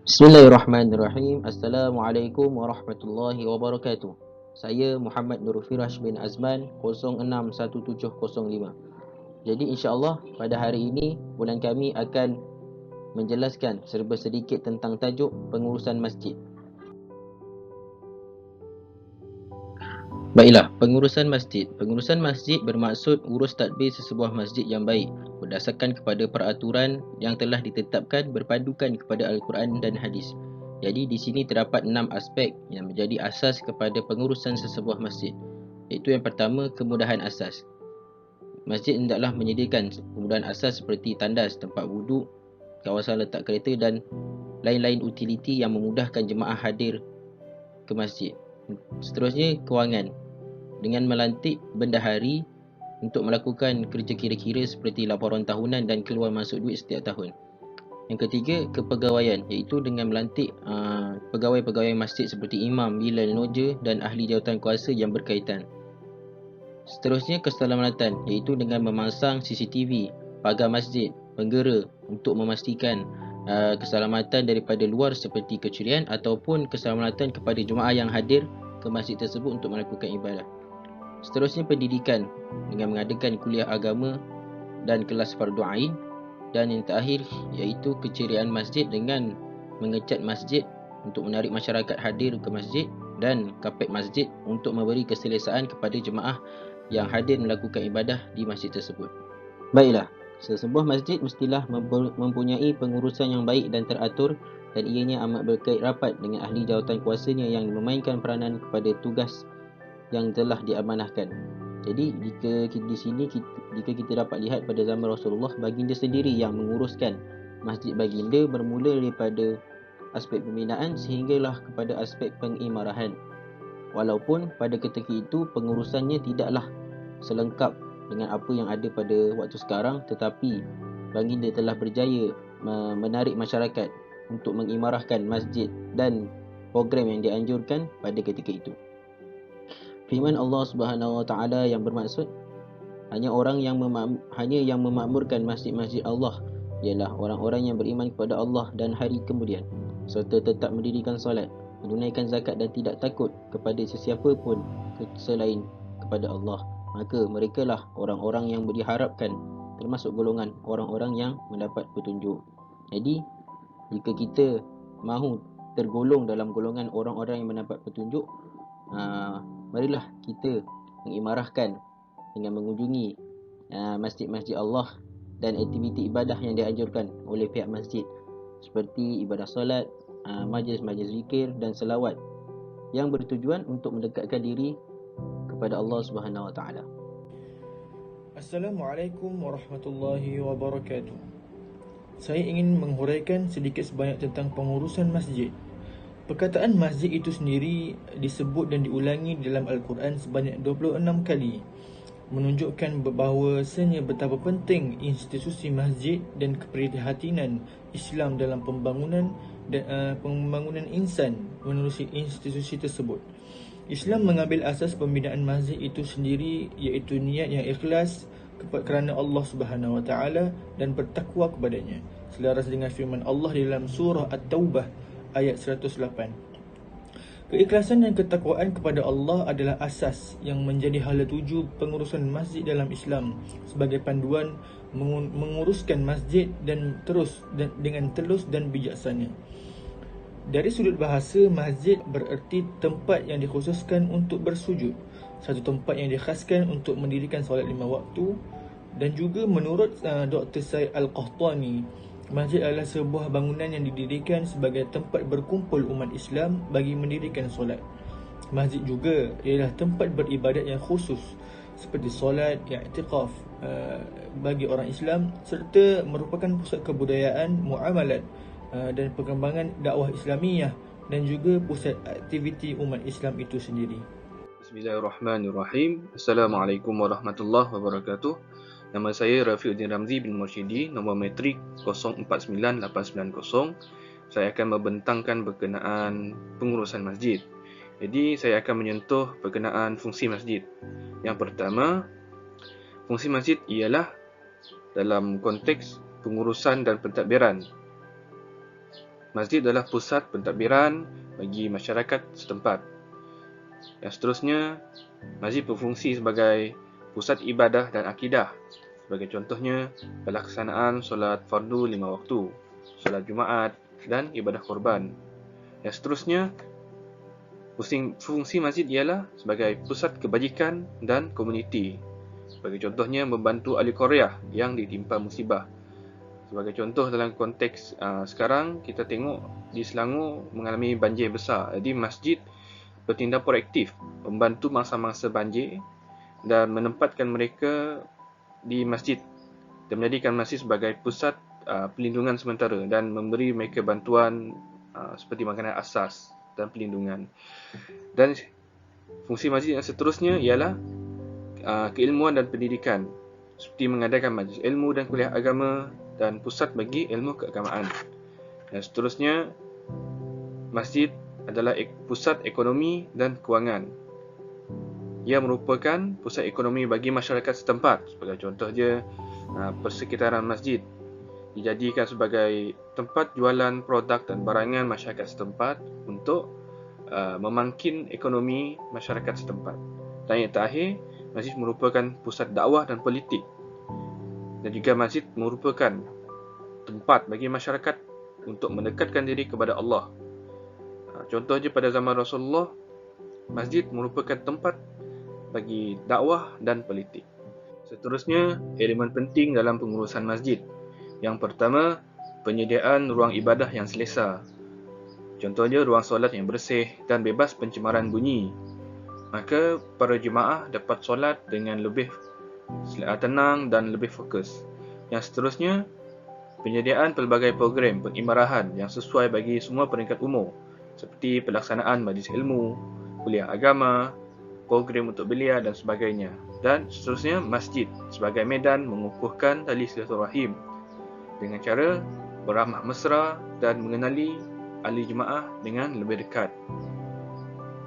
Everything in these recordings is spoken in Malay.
Bismillahirrahmanirrahim. Assalamualaikum warahmatullahi wabarakatuh. Saya Muhammad Nur Firash bin Azman 061705. Jadi insya-Allah pada hari ini bulan kami akan menjelaskan serba sedikit tentang tajuk pengurusan masjid. Baiklah, pengurusan masjid. Pengurusan masjid bermaksud urus tadbir sesebuah masjid yang baik berdasarkan kepada peraturan yang telah ditetapkan berpandukan kepada Al-Quran dan hadis. Jadi di sini terdapat 6 aspek yang menjadi asas kepada pengurusan sesebuah masjid. Iaitu yang pertama, kemudahan asas. Masjid hendaklah menyediakan kemudahan asas seperti tandas, tempat wuduk, kawasan letak kereta dan lain-lain utiliti yang memudahkan jemaah hadir ke masjid. Seterusnya, kewangan. Dengan melantik bendahari untuk melakukan kerja kira-kira seperti laporan tahunan dan keluar masuk duit setiap tahun. Yang ketiga, kepegawaian, iaitu dengan melantik pegawai-pegawai masjid seperti imam, bilal, noja dan ahli jawatan kuasa yang berkaitan. Seterusnya, keselamatan, iaitu dengan memasang CCTV, pagar masjid, penggera untuk memastikan keselamatan daripada luar seperti kecurian ataupun keselamatan kepada jemaah yang hadir ke masjid tersebut untuk melakukan ibadah. Seterusnya, pendidikan dengan mengadakan kuliah agama dan kelas fardu ain. Dan yang terakhir iaitu keceriaan masjid dengan mengecat masjid untuk menarik masyarakat hadir ke masjid dan kapet masjid untuk memberi keselesaan kepada jemaah yang hadir melakukan ibadah di masjid tersebut. Baiklah, sesebuah masjid mestilah mempunyai pengurusan yang baik dan teratur, dan ianya amat berkait rapat dengan ahli jawatan kuasanya yang memainkan peranan kepada tugas yang telah diamanahkan. Jadi jika di sini kita dapat lihat pada zaman Rasulullah, baginda sendiri yang menguruskan masjid baginda bermula daripada aspek pembinaan sehinggalah kepada aspek pengimarahan. Walaupun pada ketika itu pengurusannya tidaklah selengkap dengan apa yang ada pada waktu sekarang, tetapi baginda telah berjaya menarik masyarakat untuk mengimarahkan masjid dan program yang dianjurkan pada ketika itu. Firman Allah Subhanahu Wa Taala yang bermaksud hanya yang memakmurkan masjid-masjid Allah ialah orang-orang yang beriman kepada Allah dan hari kemudian, serta tetap mendirikan solat, menunaikan zakat dan tidak takut kepada sesiapa pun selain kepada Allah. Maka merekalah orang-orang yang diharapkan termasuk golongan orang-orang yang mendapat petunjuk. Jadi jika kita mahu tergolong dalam golongan orang-orang yang mendapat petunjuk, marilah kita mengimarahkan dengan mengunjungi masjid-masjid Allah dan aktiviti ibadah yang dianjurkan oleh pihak masjid seperti ibadah solat, majlis-majlis zikir dan selawat yang bertujuan untuk mendekatkan diri kepada Allah Subhanahu Wa Taala. Assalamualaikum warahmatullahi wabarakatuh. Saya ingin menghuraikan sedikit sebanyak tentang pengurusan masjid. Perkataan masjid itu sendiri disebut dan diulangi dalam Al-Quran sebanyak 26 kali, menunjukkan bahawasanya betapa penting institusi masjid dan keprihatinan Islam dalam pembangunan insan menerusi institusi tersebut. Islam mengambil asas pembinaan masjid itu sendiri iaitu niat yang ikhlas kerana Allah Subhanahu Wa Taala dan bertakwa kepadanya, selaras dengan firman Allah dalam surah At-Taubah ayat 108. Keikhlasan dan ketakwaan kepada Allah adalah asas yang menjadi hala tuju pengurusan masjid dalam Islam sebagai panduan menguruskan masjid dengan telus dan bijaksana. Dari sudut bahasa, masjid bererti tempat yang dikhususkan untuk bersujud, satu tempat yang dikhaskan untuk mendirikan solat 5 waktu. Dan juga menurut Dr. Said Al-Qahtani, masjid adalah sebuah bangunan yang didirikan sebagai tempat berkumpul umat Islam bagi mendirikan solat. Masjid juga ialah tempat beribadat yang khusus seperti solat, i'tikaf bagi orang Islam, serta merupakan pusat kebudayaan, muamalat dan perkembangan dakwah Islamiyah dan juga pusat aktiviti umat Islam itu sendiri. Bismillahirrahmanirrahim. Assalamualaikum warahmatullahi wabarakatuh. Nama saya Rafiuddin Ramzi bin Mursyidi, nombor metrik 049890. Saya akan membentangkan berkenaan pengurusan masjid. Jadi saya akan menyentuh berkenaan fungsi masjid. Yang pertama, fungsi masjid ialah dalam konteks pengurusan dan pentadbiran. masjid adalah pusat pentadbiran bagi masyarakat setempat. Yang seterusnya, masjid berfungsi sebagai pusat ibadah dan akidah. Sebagai contohnya, pelaksanaan solat fardu 5 waktu, solat Jumaat dan ibadah korban. Yang seterusnya, fungsi masjid ialah sebagai pusat kebajikan dan komuniti. Sebagai contohnya, membantu ahli Korea yang ditimpa musibah. Sebagai contoh dalam konteks sekarang, kita tengok di Selangor mengalami banjir besar. Jadi masjid bertindak proaktif, membantu mangsa-mangsa banjir dan menempatkan mereka di masjid dan menjadikan masjid sebagai pusat pelindungan sementara dan memberi mereka bantuan seperti makanan asas dan pelindungan. Dan fungsi masjid yang seterusnya ialah keilmuan dan pendidikan, seperti mengadakan majlis ilmu dan kuliah agama dan pusat bagi ilmu keagamaan. Dan seterusnya, masjid adalah pusat ekonomi dan kewangan. Ia merupakan pusat ekonomi bagi masyarakat setempat. Sebagai contoh je, persekitaran masjid dijadikan sebagai tempat jualan produk dan barangan masyarakat setempat untuk memangkin ekonomi masyarakat setempat. Dan yang terakhir, masjid merupakan pusat dakwah dan politik. Dan juga masjid merupakan tempat bagi masyarakat untuk mendekatkan diri kepada Allah. Contohnya pada zaman Rasulullah, masjid merupakan tempat bagi dakwah dan politik. Seterusnya, elemen penting dalam pengurusan masjid. Yang pertama, penyediaan ruang ibadah yang selesa. Contohnya, ruang solat yang bersih dan bebas pencemaran bunyi. Maka para jemaah dapat solat dengan lebih tenang dan lebih fokus. Yang seterusnya, penyediaan pelbagai program pengimarahan yang sesuai bagi semua peringkat umur, seperti pelaksanaan majlis ilmu, kuliah agama, program untuk belia dan sebagainya. Dan seterusnya, masjid sebagai medan mengukuhkan tali silaturahim dengan cara beramah mesra dan mengenali ahli jemaah dengan lebih dekat.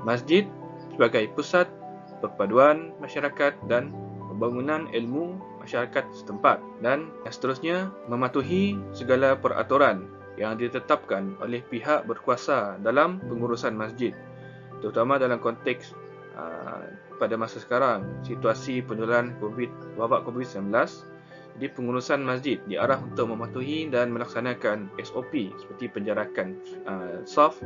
Masjid sebagai pusat perpaduan masyarakat dan pembangunan ilmu masyarakat setempat. Dan yang seterusnya, mematuhi segala peraturan yang ditetapkan oleh pihak berkuasa dalam pengurusan masjid, terutama dalam konteks pada masa sekarang, situasi penularan wabak COVID-19. Jadi pengurusan masjid diarah untuk mematuhi dan melaksanakan SOP seperti penjarakan saf,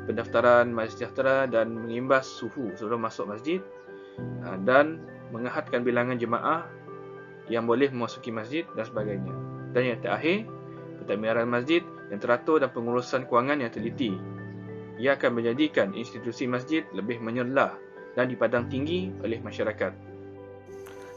pendaftaran majlis sejahtera dan mengimbas suhu sebelum masuk masjid, dan mengahadkan bilangan jemaah yang boleh memasuki masjid dan sebagainya. Dan yang terakhir, pentadbiran masjid yang teratur dan pengurusan kewangan yang teliti. Ia akan menjadikan institusi masjid lebih menyerlah dan dipandang tinggi oleh masyarakat.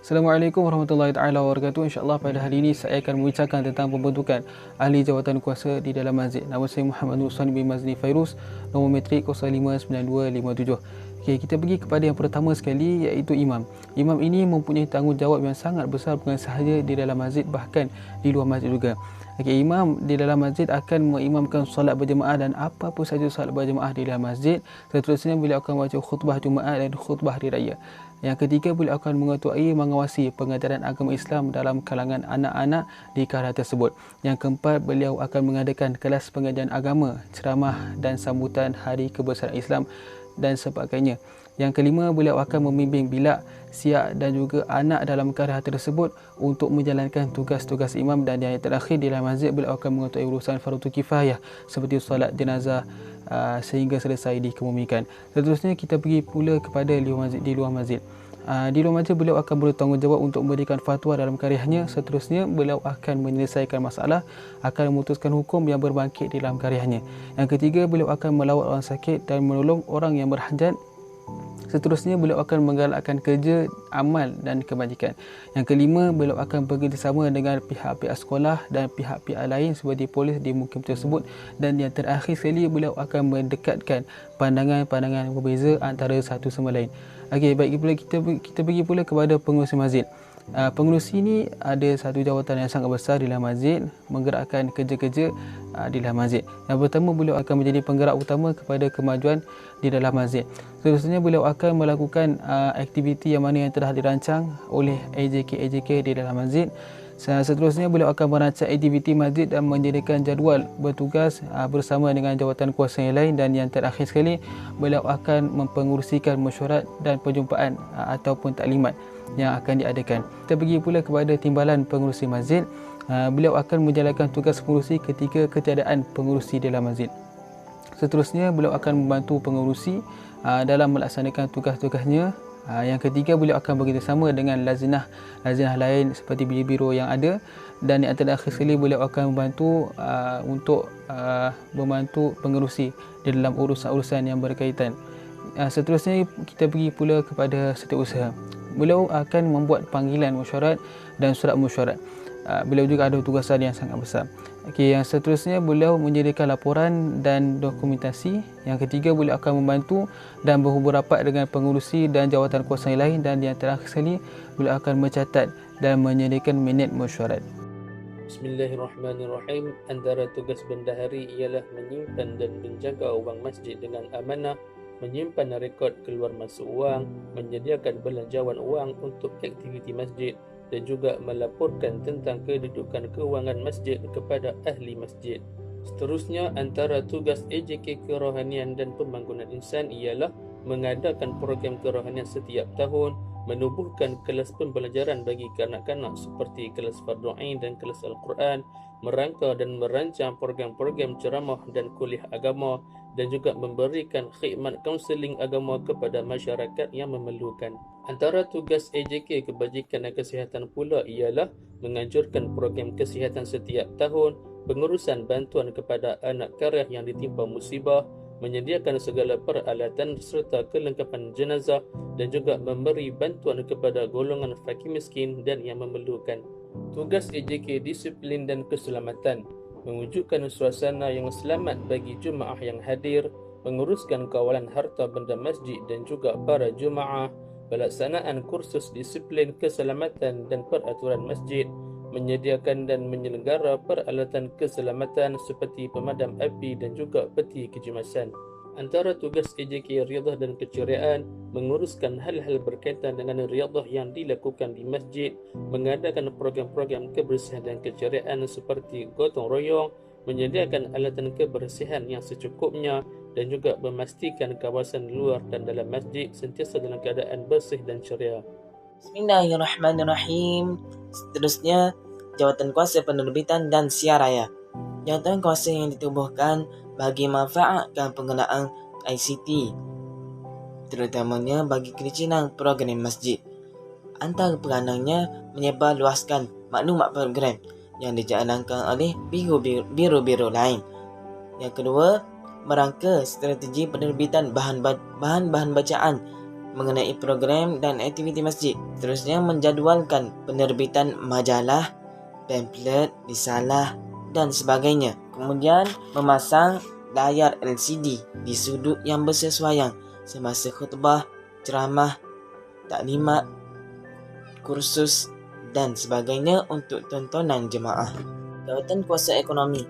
Assalamualaikum warahmatullahi taala wabarakatuh. InsyaAllah pada hari ini saya akan membincangkan tentang pembentukan ahli jawatan kuasa di dalam masjid. Nama saya Muhammad Nursan bin Mazni Fairuz, nombor metrik 059257. Okey, kita pergi kepada yang pertama sekali, iaitu imam. Imam ini mempunyai tanggungjawab yang sangat besar, bukan sahaja di dalam masjid, bahkan di luar masjid juga. Okey, imam di dalam masjid akan mengimamkan solat berjemaah dan apa-apa saja solat berjemaah di dalam masjid. Seterusnya beliau akan baca khutbah Jumaat dan khutbah hari raya. Yang ketiga, beliau akan mengetuai mengawasi pengajaran agama Islam dalam kalangan anak-anak di kahra tersebut. Yang keempat, beliau akan mengadakan kelas pengajian agama, ceramah dan sambutan Hari Kebesaran Islam dan sebagainya. Yang kelima, beliau akan membimbing bilak, siak dan juga anak dalam kahra tersebut untuk menjalankan tugas-tugas imam. Dan yang terakhir, di dalam masjid beliau akan mengetuai urusan fardu kifayah seperti solat jenazah sehingga selesai dikemumikan. Seterusnya kita pergi pula kepada di luar masjid. Di luar masjid beliau akan bertanggungjawab untuk memberikan fatwa dalam karyanya. Seterusnya beliau akan menyelesaikan masalah, akan memutuskan hukum yang berbangkit di dalam karyanya. Yang ketiga, beliau akan melawat orang sakit dan menolong orang yang berhajat. Seterusnya beliau akan menggalakkan kerja, amal dan kebajikan. Yang kelima, beliau akan bekerjasama dengan pihak-pihak sekolah dan pihak-pihak lain seperti polis di mukim tersebut. Dan yang terakhir sekali, beliau akan mendekatkan pandangan-pandangan yang berbeza antara satu sama lain. Okey, baik pula kita pergi pula kepada pengurusi masjid. Pengurusi ini ada satu jawatan yang sangat besar di dalam masjid, menggerakkan kerja-kerja di dalam masjid. Yang pertama, beliau akan menjadi penggerak utama kepada kemajuan di dalam masjid. Seterusnya, beliau akan melakukan aktiviti yang mana yang telah dirancang oleh AJK di dalam masjid. Seterusnya, beliau akan merancang aktiviti masjid dan menyediakan jadual bertugas bersama dengan jawatan kuasa yang lain. Dan yang terakhir sekali, beliau akan mempengurusikan mesyuarat dan perjumpaan ataupun taklimat yang akan diadakan. Kita pergi pula kepada timbalan pengurusi masjid. Beliau akan menjalankan tugas pengurusi ketika ketiadaan pengurusi dalam masjid. Seterusnya, beliau akan membantu pengurusi dalam melaksanakan tugas-tugasnya. Yang ketiga, beliau akan bekerjasama dengan lazinah lain seperti biro-biro yang ada. Dan yang terakhir sekali, beliau akan membantu untuk membantu pengerusi di dalam urusan-urusan yang berkaitan. Seterusnya, kita pergi pula kepada setiausaha. Beliau akan membuat panggilan mesyuarat dan surat mesyuarat. Beliau juga ada tugasan yang sangat besar. Yang seterusnya, beliau menyediakan laporan dan dokumentasi. Yang ketiga, beliau akan membantu dan berhubung rapat dengan pengurusi dan jawatan kuasa yang lain. Dan yang terakhir sekali, beliau akan mencatat dan menyediakan minit mesyuarat. Bismillahirrahmanirrahim. Antara tugas bendahari ialah menyimpan dan menjaga wang masjid dengan amanah, menyimpan rekod keluar masuk wang, menyediakan belanjawan wang untuk aktiviti masjid, dan juga melaporkan tentang kedudukan kewangan masjid kepada ahli masjid. Seterusnya, antara tugas AJK Kerohanian dan Pembangunan Insan ialah mengadakan program kerohanian setiap tahun, menubuhkan kelas pembelajaran bagi kanak-kanak seperti kelas Fardhu Ain dan kelas Al-Quran, merangka dan merancang program-program ceramah dan kuliah agama, dan juga memberikan khidmat kaunseling agama kepada masyarakat yang memerlukan. Antara tugas AJK Kebajikan dan Kesihatan pula ialah menganjurkan program kesihatan setiap tahun, pengurusan bantuan kepada anak kariah yang ditimpa musibah, menyediakan segala peralatan serta kelengkapan jenazah, dan juga memberi bantuan kepada golongan fakir miskin dan yang memerlukan. Tugas AJK Disiplin dan Keselamatan, mewujudkan suasana yang selamat bagi jemaah yang hadir, menguruskan kawalan harta benda masjid dan juga para jemaah, pelaksanaan kursus disiplin keselamatan dan peraturan masjid, menyediakan dan menyelenggara peralatan keselamatan seperti pemadam api dan juga peti kecemasan. Antara tugas AJK Riadah dan Keceriaan, menguruskan hal-hal berkaitan dengan riadah yang dilakukan di masjid, mengadakan program-program kebersihan dan keceriaan seperti gotong royong, menyediakan alatan kebersihan yang secukupnya, dan juga memastikan kawasan luar dan dalam masjid sentiasa dalam keadaan bersih dan ceria. Bismillahirrahmanirrahim. Seterusnya, Jawatan Kuasa Penerbitan dan Siar Raya. Jawatan kuasa yang ditubuhkan bagi manfaatkan penggunaan ICT, terutamanya bagi kerajinan program masjid. Antara peranannya menyebarluaskan maklumat program yang dijalankan oleh biro-biro lain. Yang kedua, merangka strategi penerbitan bahan-bahan bacaan mengenai program dan aktiviti masjid. Terusnya, menjadualkan penerbitan majalah, pamflet, risalah dan sebagainya. Kemudian, memasang layar LCD di sudut yang bersesuaian semasa khutbah, ceramah, taklimat, kursus dan sebagainya untuk tontonan jemaah. Jawatan Kuasa Ekonomi.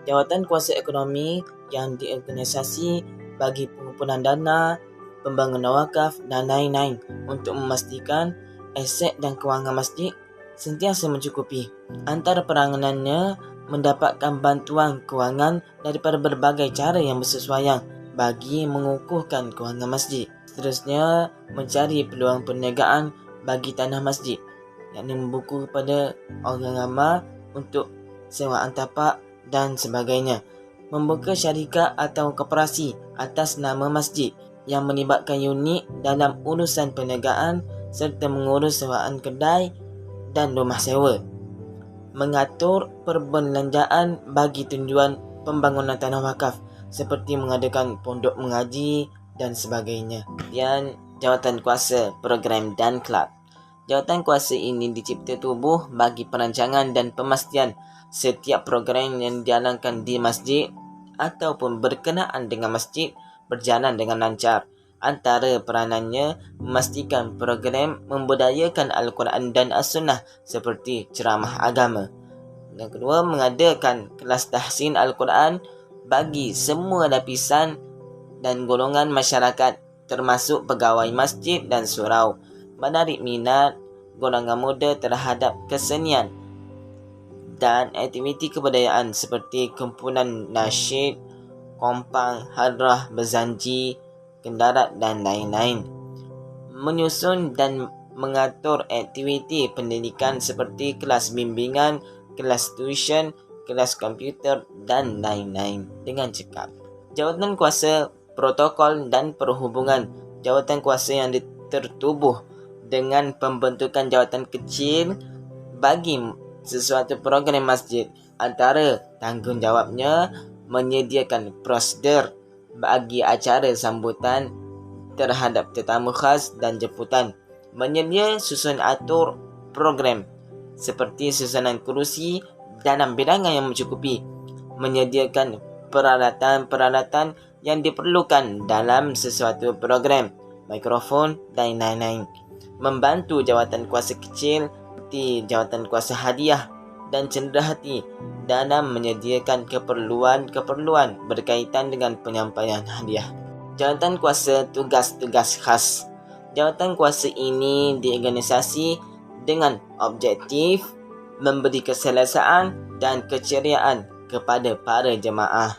Jawatan Kuasa Ekonomi yang diorganisasi bagi pengumpulan dana, pembangunan wakaf dan lain-lain untuk memastikan aset dan kewangan masjid sentiasa mencukupi. Antara peranannya mendapatkan bantuan kewangan daripada berbagai cara yang bersesuaian bagi mengukuhkan kewangan masjid. Seterusnya, mencari peluang perniagaan bagi tanah masjid, yakni membuku kepada orang ramah untuk sewaan tapak dan sebagainya. Membuka syarikat atau koperasi atas nama masjid yang melibatkan unit dalam urusan perniagaan serta mengurus sewaan kedai dan rumah sewa. Mengatur perbelanjaan bagi tujuan pembangunan tanah wakaf seperti mengadakan pondok mengaji dan sebagainya. Dan Jawatan Kuasa Program dan Kelab. Jawatan kuasa ini dicipta tubuh bagi perancangan dan pemastian setiap program yang dijalankan di masjid ataupun berkenaan dengan masjid berjalan dengan lancar. Antara peranannya memastikan program membudayakan Al-Quran dan As-Sunnah seperti ceramah agama. Yang kedua, mengadakan kelas tahsin Al-Quran bagi semua lapisan dan golongan masyarakat termasuk pegawai masjid dan surau, menarik minat golongan muda terhadap kesenian dan aktiviti kebudayaan seperti kumpulan nasyid, kompang, hadrah, berzanji, kendarat dan lain-lain. Menyusun dan mengatur aktiviti pendidikan seperti kelas bimbingan, kelas tuition, kelas komputer dan lain-lain dengan cekap. Jawatan kuasa protokol dan perhubungan. Jawatan kuasa yang tertubuh dengan pembentukan jawatan kecil bagi sesuatu program masjid. Antara tanggungjawabnya menyediakan prosedur bagi acara sambutan terhadap tetamu khas dan jemputan, menyedia susun atur program seperti susunan kerusi dalam bilangan yang mencukupi, menyediakan peralatan-peralatan yang diperlukan dalam sesuatu program, mikrofon dan lain-lain, membantu jawatan kuasa kecil seperti jawatan kuasa hadiah dan cenderahati dalam menyediakan keperluan-keperluan berkaitan dengan penyampaian hadiah. Jawatan kuasa tugas-tugas khas. Jawatan kuasa ini diorganisasi dengan objektif memberi keselesaan dan keceriaan kepada para jemaah.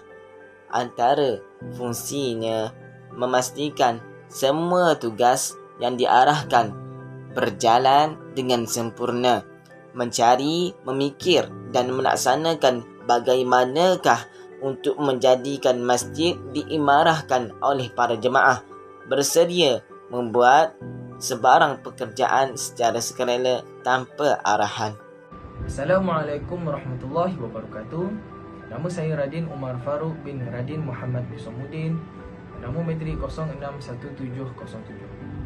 Antara fungsinya memastikan semua tugas yang diarahkan berjalan dengan sempurna, mencari, memikir dan melaksanakan bagaimanakah untuk menjadikan masjid diimarahkan oleh para jemaah, bersedia membuat sebarang pekerjaan secara sukarela tanpa arahan. Assalamualaikum warahmatullahi wabarakatuh. Nama saya Radin Umar Faruq bin Radin Muhammad Musamuddin. Nombor metrik 061707.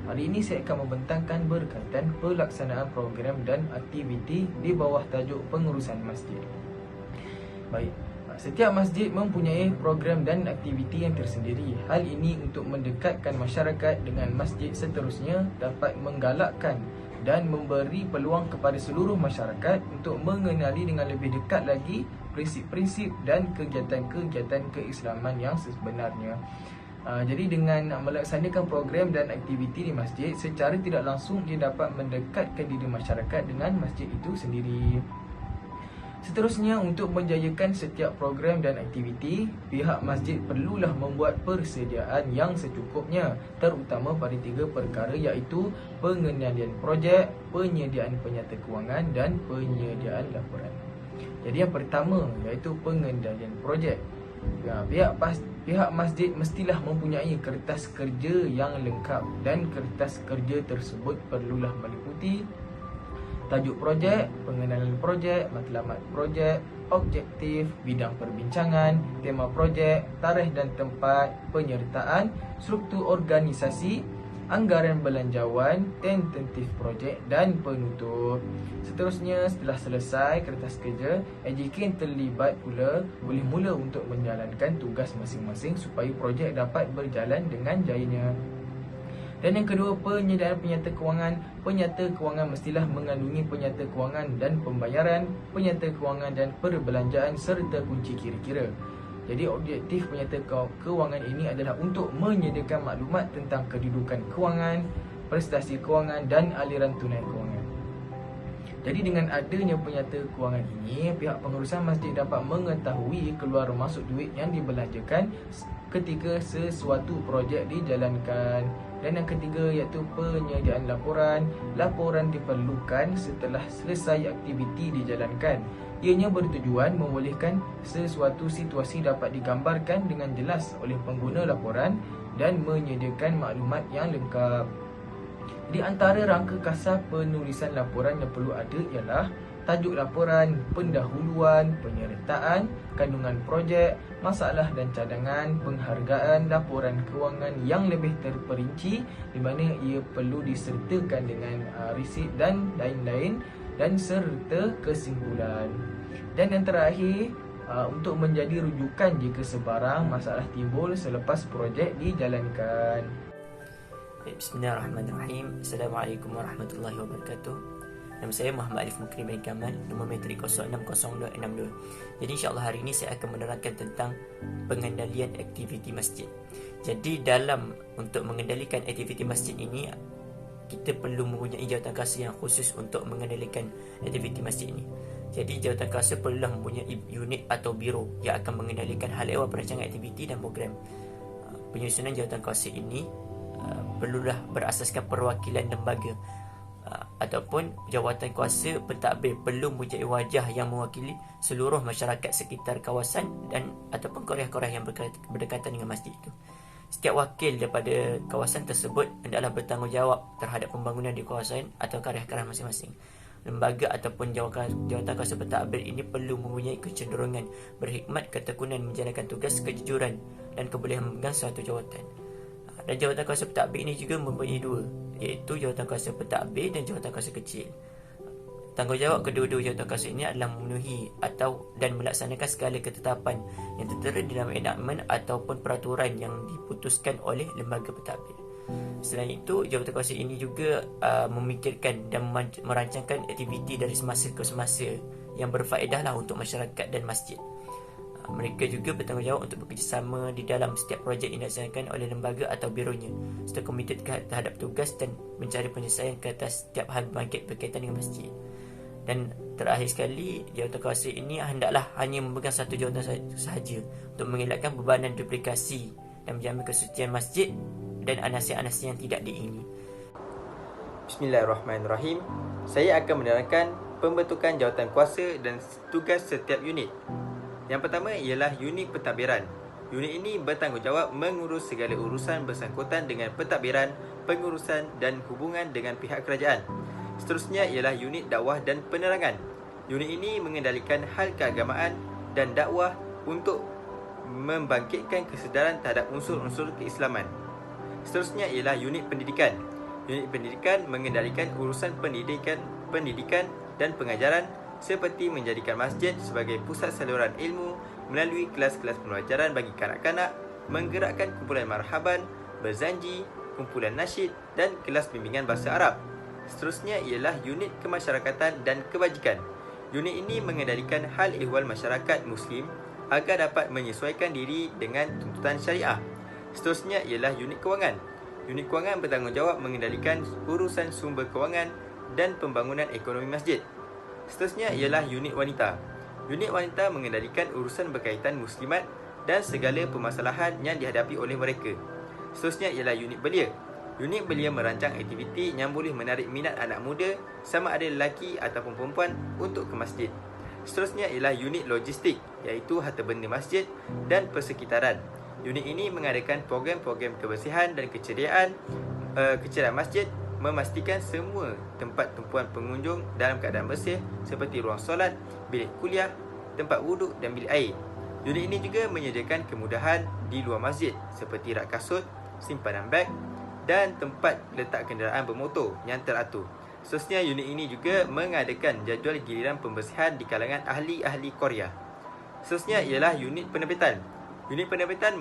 Hari ini saya akan membentangkan berkaitan pelaksanaan program dan aktiviti di bawah tajuk pengurusan masjid. Baik, setiap masjid mempunyai program dan aktiviti yang tersendiri. Hal ini untuk mendekatkan masyarakat dengan masjid seterusnya dapat menggalakkan dan memberi peluang kepada seluruh masyarakat untuk mengenali dengan lebih dekat lagi prinsip-prinsip dan kegiatan-kegiatan keislaman yang sebenarnya. Jadi dengan melaksanakan program dan aktiviti di masjid, secara tidak langsung dia dapat mendekatkan diri masyarakat dengan masjid itu sendiri. Seterusnya, untuk menjayakan setiap program dan aktiviti, pihak masjid perlulah membuat persediaan yang secukupnya, terutama pada 3 perkara, iaitu pengendalian projek, penyediaan penyata kewangan dan penyediaan laporan. Jadi yang pertama iaitu pengendalian projek. Pihak masjid mestilah mempunyai kertas kerja yang lengkap, dan kertas kerja tersebut perlulah meliputi tajuk projek, pengenalan projek, matlamat projek, objektif, bidang perbincangan, tema projek, tarikh dan tempat penyertaan, struktur organisasi, anggaran belanjawan, tentatif projek dan penutup. Seterusnya, setelah selesai kertas kerja, AJK yang terlibat pula boleh mula untuk menjalankan tugas masing-masing supaya projek dapat berjalan dengan jayanya. Dan yang kedua, penyediaan penyata kewangan. Penyata kewangan mestilah mengandungi penyata kewangan dan pembayaran, penyata kewangan dan perbelanjaan serta kunci kira-kira. Jadi objektif penyata kewangan ini adalah untuk menyediakan maklumat tentang kedudukan kewangan, prestasi kewangan dan aliran tunai kewangan. Jadi dengan adanya penyata kewangan ini, pihak pengurusan masjid dapat mengetahui keluar masuk duit yang dibelanjakan ketika sesuatu projek dijalankan. Dan yang ketiga iaitu penyediaan laporan. Laporan diperlukan setelah selesai aktiviti dijalankan. Ianya bertujuan membolehkan sesuatu situasi dapat digambarkan dengan jelas oleh pengguna laporan dan menyediakan maklumat yang lengkap. Di antara rangka kasar penulisan laporan yang perlu ada ialah tajuk laporan, pendahuluan, penyertaan, kandungan projek, masalah dan cadangan, penghargaan, laporan kewangan yang lebih terperinci di mana ia perlu disertakan dengan resit dan lain-lain, dan serta kesimpulan. Dan yang terakhir, untuk menjadi rujukan jika sebarang masalah timbul selepas projek dijalankan. Bismillahirrahmanirrahim. Assalamualaikum warahmatullahi wabarakatuh. Nama saya Muhammad Arif Mukri bin Kamal, nombor metrik 060262. Jadi insyaAllah hari ini saya akan menerangkan tentang pengendalian aktiviti masjid. Jadi untuk mengendalikan aktiviti masjid ini, kita perlu mempunyai jawatan kuasa yang khusus untuk mengendalikan aktiviti masjid ini. Jadi jawatankuasa perlulah mempunyai unit atau biro yang akan mengendalikan hal ehwal perancangan aktiviti dan program. Penyusunan jawatankuasa ini perlulah berasaskan perwakilan lembaga ataupun jawatankuasa pentadbir perlu mempunyai wajah yang mewakili seluruh masyarakat sekitar kawasan dan ataupun korea-korea yang berdekatan dengan masjid itu. Setiap wakil daripada kawasan tersebut hendaklah bertanggungjawab terhadap pembangunan di kawasan atau karya-karya masing-masing. Lembaga ataupun jawatankuasa pentadbir ini perlu mempunyai kecenderungan berhikmat, ketekunan menjalankan tugas, kejujuran dan kebolehan memegang suatu jawatan. Dan jawatankuasa pentadbir ini juga mempunyai dua, iaitu jawatankuasa pentadbir dan jawatankuasa kecil. Tanggungjawab kedua-dua jawatankuasa ini adalah memenuhi dan melaksanakan segala ketetapan yang tertera di dalam enakmen ataupun peraturan yang diputuskan oleh lembaga pentadbir. Selain itu, jawatankuasa ini juga memikirkan dan merancangkan aktiviti dari semasa ke semasa yang berfaedahlah untuk masyarakat dan masjid. Mereka juga bertanggungjawab untuk bekerjasama di dalam setiap projek yang dilaksanakan oleh lembaga atau bironya serta komited terhadap tugas dan mencari penyelesaian ke atas setiap hal bangkit berkaitan dengan masjid. Dan terakhir sekali, jawatankuasa ini hendaklah hanya memegang satu jawatan sahaja untuk mengelakkan bebanan duplikasi dan menjamin kesucian masjid dan anasir-anasir yang tidak diingini. Bismillahirrahmanirrahim. Saya akan menerangkan pembentukan jawatankuasa dan tugas setiap unit. Yang pertama ialah unit pentadbiran. Unit ini bertanggungjawab mengurus segala urusan bersangkutan dengan pentadbiran, pengurusan dan hubungan dengan pihak kerajaan. Seterusnya ialah unit dakwah dan penerangan. Unit ini mengendalikan hal keagamaan dan dakwah untuk membangkitkan kesedaran terhadap unsur-unsur keislaman. Seterusnya ialah unit pendidikan. Unit pendidikan mengendalikan urusan pendidikan dan pengajaran seperti menjadikan masjid sebagai pusat saluran ilmu melalui kelas-kelas pembelajaran bagi kanak-kanak, menggerakkan kumpulan marhaban, berzanji, kumpulan nasyid dan kelas bimbingan bahasa Arab. Seterusnya ialah unit kemasyarakatan dan kebajikan. Unit ini mengendalikan hal ehwal masyarakat Muslim agar dapat menyesuaikan diri dengan tuntutan syariah. Seterusnya ialah unit kewangan. Unit kewangan bertanggungjawab mengendalikan urusan sumber kewangan dan pembangunan ekonomi masjid. Seterusnya ialah unit wanita. Unit wanita mengendalikan urusan berkaitan muslimat dan segala permasalahan yang dihadapi oleh mereka. Seterusnya ialah unit belia. Unit belia merancang aktiviti yang boleh menarik minat anak muda sama ada lelaki ataupun perempuan untuk ke masjid. Seterusnya ialah unit logistik, iaitu harta benda masjid dan persekitaran. Unit ini mengadakan program-program kebersihan dan keceriaan masjid, memastikan semua tempat tumpuan pengunjung dalam keadaan bersih seperti ruang solat, bilik kuliah, tempat wuduk dan bilik air. Unit ini juga menyediakan kemudahan di luar masjid seperti rak kasut, simpanan beg dan tempat letak kenderaan bermotor yang teratur. Seterusnya, unit ini juga mengadakan jadual giliran pembersihan di kalangan ahli-ahli Korea. Seterusnya ialah unit penerbitan. Unit penerbitan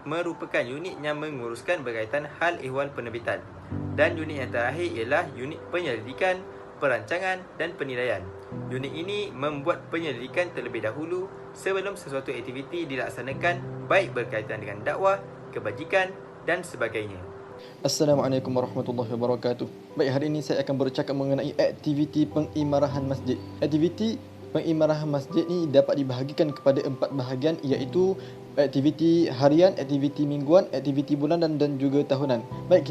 merupakan unit yang menguruskan berkaitan hal ehwal penerbitan. Dan unit yang terakhir ialah unit penyelidikan, perancangan dan penilaian. Unit ini membuat penyelidikan terlebih dahulu sebelum sesuatu aktiviti dilaksanakan, baik berkaitan dengan dakwah, kebajikan dan sebagainya. Assalamualaikum warahmatullahi wabarakatuh. Baik, hari ini saya akan bercakap mengenai aktiviti pengimarahan masjid. Aktiviti pengimarahan masjid ni dapat dibahagikan kepada 4 bahagian, iaitu aktiviti harian, aktiviti mingguan, aktiviti bulanan dan juga tahunan. Baik,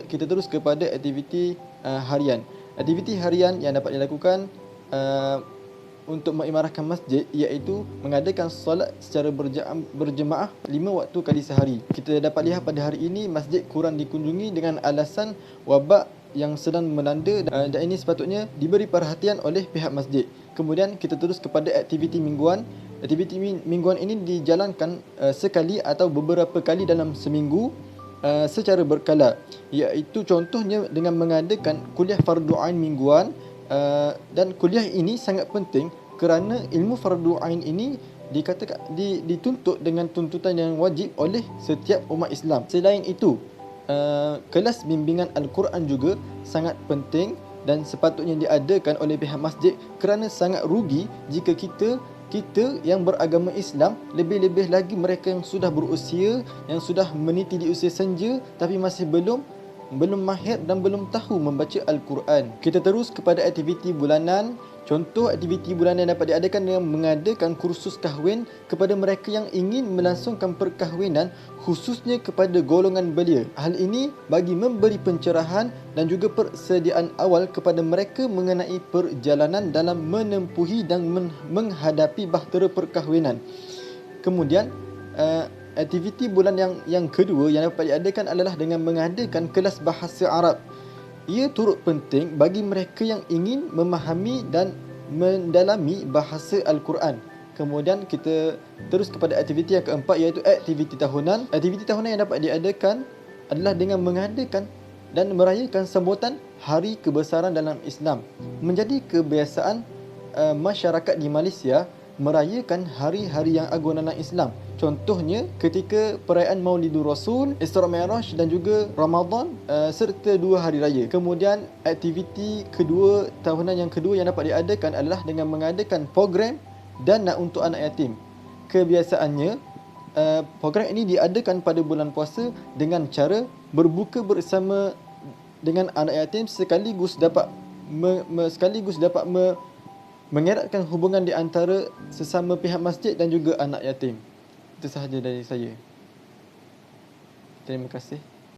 kita terus kepada aktiviti harian. Aktiviti harian yang dapat dilakukan untuk mengimarahkan masjid iaitu mengadakan solat secara berjemaah 5 waktu kali sehari. Kita dapat lihat pada hari ini masjid kurang dikunjungi dengan alasan wabak yang sedang melanda dan ini sepatutnya diberi perhatian oleh pihak masjid. Kemudian kita terus kepada aktiviti mingguan. Aktiviti mingguan ini dijalankan sekali atau beberapa kali dalam seminggu secara berkala, iaitu contohnya dengan mengadakan kuliah fardu ain mingguan. Dan kuliah ini sangat penting kerana ilmu fardu ain ini dituntut dengan tuntutan yang wajib oleh setiap umat Islam. Selain itu, kelas bimbingan Al-Quran juga sangat penting dan sepatutnya diadakan oleh pihak masjid kerana sangat rugi jika kita yang beragama Islam, lebih-lebih lagi mereka yang sudah berusia, yang sudah meniti di usia senja tapi masih belum mahir dan belum tahu membaca Al-Quran. Kita terus kepada aktiviti bulanan. Contoh aktiviti bulanan dapat diadakan dengan mengadakan kursus kahwin kepada mereka yang ingin melangsungkan perkahwinan, khususnya kepada golongan belia. Hal ini bagi memberi pencerahan dan juga persediaan awal kepada mereka mengenai perjalanan dalam menempuhi dan menghadapi bahtera perkahwinan. Kemudian aktiviti bulan yang kedua yang dapat diadakan adalah dengan mengadakan kelas bahasa Arab. Ia turut penting bagi mereka yang ingin memahami dan mendalami bahasa Al-Quran. Kemudian kita terus kepada aktiviti yang keempat, iaitu aktiviti tahunan. Aktiviti tahunan yang dapat diadakan adalah dengan mengadakan dan merayakan sambutan Hari Kebesaran dalam Islam. Menjadi kebiasaan masyarakat di Malaysia merayakan hari-hari yang agung dalam Islam. Contohnya ketika perayaan Maulidur Rasul, Isra Mi'raj dan juga Ramadan serta 2 hari raya. Kemudian aktiviti kedua tahunan yang kedua yang dapat diadakan adalah dengan mengadakan program dana untuk anak yatim. Kebiasaannya program ini diadakan pada bulan puasa dengan cara berbuka bersama dengan anak yatim sekaligus dapat mengeratkan hubungan di antara sesama pihak masjid dan juga anak yatim. Itu sahaja dari saya. Terima kasih.